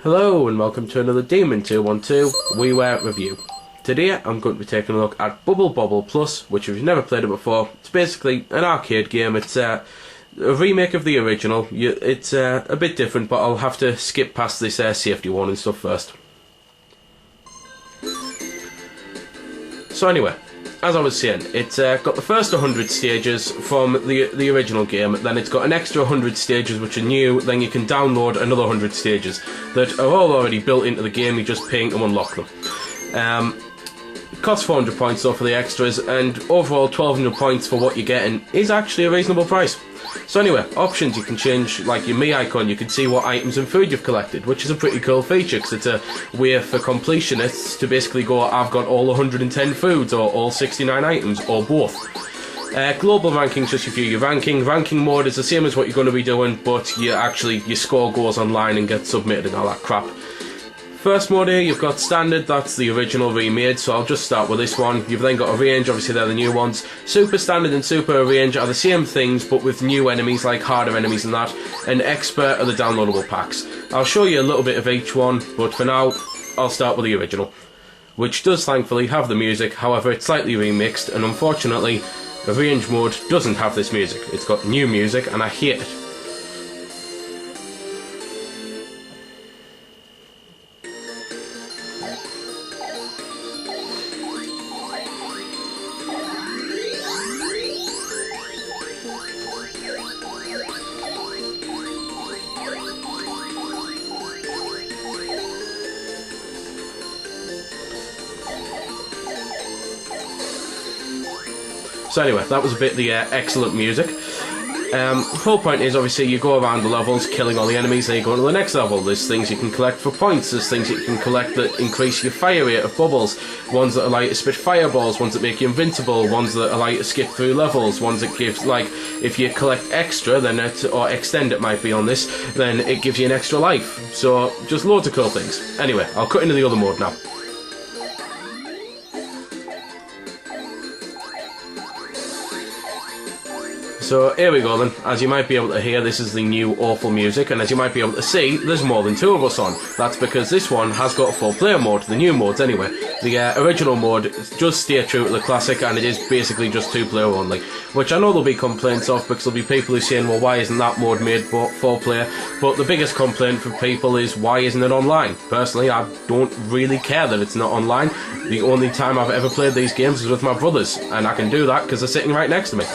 Hello and welcome to another Demon 212 Wii Ware review. Today I'm going to be taking a look at Bobble Plus, which if you've never played it before, it's basically an arcade game. It's a remake of the original. It's a bit different, but I'll have to skip past this safety warning stuff first. So anyway, as I was saying, it's got the first 100 stages from the original game, then it's got an extra 100 stages which are new, then you can download another 100 stages that are all already built into the game, you're just paying to unlock them. It costs 400 points though for the extras, and overall 1200 points for what you're getting is actually a reasonable price. So anyway, options, you can change like your me icon, you can see what items and food you've collected, which is a pretty cool feature because it's a way for completionists to basically go, I've got all 110 foods or all 69 items or both. Global rankings just review your ranking. Ranking mode is the same as what you're going to be doing, but your score goes online and gets submitted and all that crap. First mode here, you've got standard, that's the original remade, so I'll just start with this one. You've then got arrange, obviously they're the new ones. Super standard and super arrange are the same things, but with new enemies, like harder enemies and that. And expert are the downloadable packs. I'll show you a little bit of each one, but for now, I'll start with the original, which does thankfully have the music, however it's slightly remixed, and unfortunately, arrange mode doesn't have this music. It's got new music, and I hate it. So anyway, that was a bit of the excellent music. The whole point is, obviously, you go around the levels, killing all the enemies, then you go to the next level. There's things you can collect for points, there's things you can collect that increase your fire rate of bubbles, ones that allow you to spit fireballs, ones that make you invincible, ones that allow you to skip through levels, ones that gives, like, if you collect extra, then or extend it might be on this, then it gives you an extra life. So, just loads of cool things. Anyway, I'll cut into the other mode now. So here we go then. As you might be able to hear, this is the new awful music, and as you might be able to see, there's more than two of us on. That's because this one has got a full player mode, the new modes anyway. The original mode does stay true to the classic, and it is basically just two player only, which I know there'll be complaints of, because there'll be people who are saying, well, why isn't that mode made for full player? But the biggest complaint from people is, why isn't it online? Personally, I don't really care that it's not online. The only time I've ever played these games is with my brothers, and I can do that because they're sitting right next to me.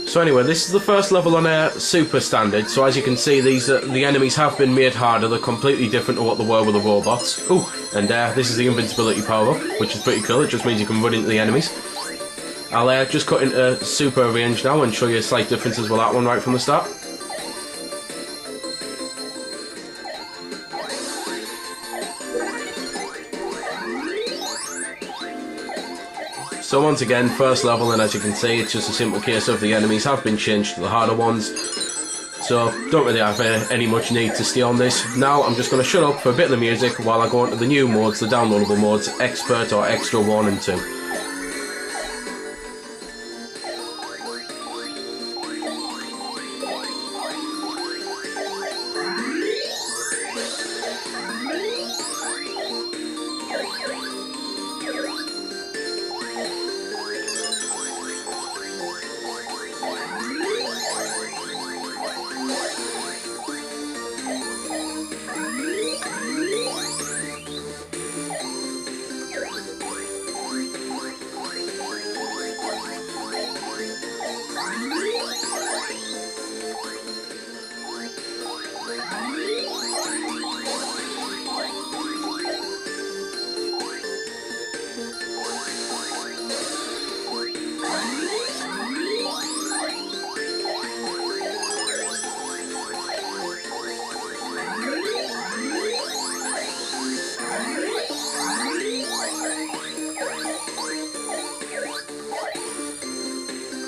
So anyway, this is the first level on Super Standard, so as you can see, the enemies have been made harder, they're completely different to what they were with the robots. Ooh, and this is the invincibility power-up, which is pretty cool, it just means you can run into the enemies. I'll just cut into Super Range now and show you slight differences with that one right from the start. So once again, first level, and as you can see, it's just a simple case of the enemies have been changed to the harder ones. So, don't really have any much need to stay on this. Now, I'm just going to shut up for a bit of the music while I go into the new modes, the downloadable modes, Expert or Extra 1 and 2.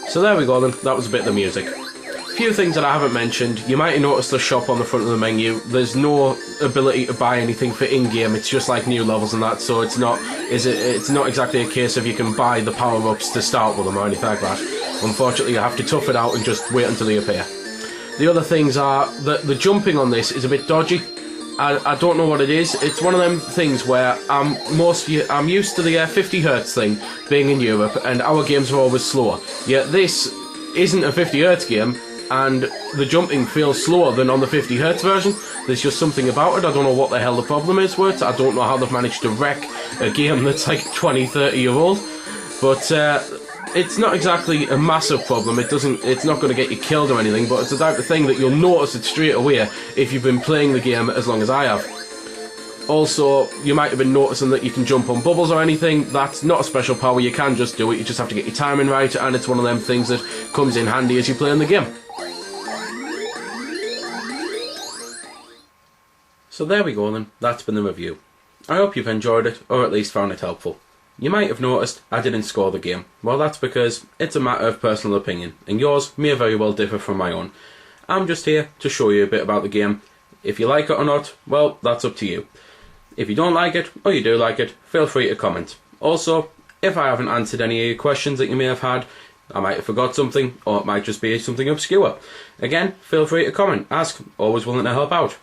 So there we go then, that was a bit of the music. Few things that I haven't mentioned. You might have noticed the shop on the front of the menu. There's no ability to buy anything for in-game. It's just like new levels and that, so it's not exactly a case of you can buy the power-ups to start with them or anything like that. Unfortunately, you have to tough it out and just wait until they appear. The other things are that the jumping on this is a bit dodgy. I don't know what it is. It's one of them things where I'm used to the 50 Hz thing being in Europe, and our games are always slower. Yet this isn't a 50 Hz game, and the jumping feels slower than on the 50 Hz version. There's just something about it. I don't know what the hell the problem is with it. I don't know how they've managed to wreck a game that's like 20, 30 year old. But it's not exactly a massive problem. It's not going to get you killed or anything, but it's the type of thing that you'll notice it straight away if you've been playing the game as long as I have. Also, you might have been noticing that you can jump on bubbles or anything. That's not a special power, you can just do it. You just have to get your timing right, and it's one of them things that comes in handy as you play in the game. So there we go then, that's been the review. I hope you've enjoyed it, or at least found it helpful. You might have noticed I didn't score the game. Well, that's because it's a matter of personal opinion, and yours may very well differ from my own. I'm just here to show you a bit about the game. If you like it or not, well, that's up to you. If you don't like it, or you do like it, feel free to comment. Also, if I haven't answered any of your questions that you may have had, I might have forgot something, or it might just be something obscure. Again, feel free to comment, ask, always willing to help out.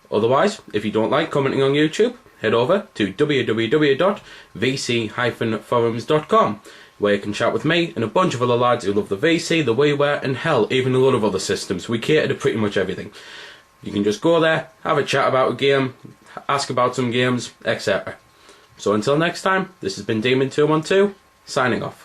Otherwise, if you don't like commenting on YouTube, head over to www.vc-forums.com, where you can chat with me and a bunch of other lads who love the VC, the Wii Ware, and hell, even a lot of other systems. We cater to pretty much everything. You can just go there, have a chat about a game, ask about some games, etc. So until next time, this has been Demon212, signing off.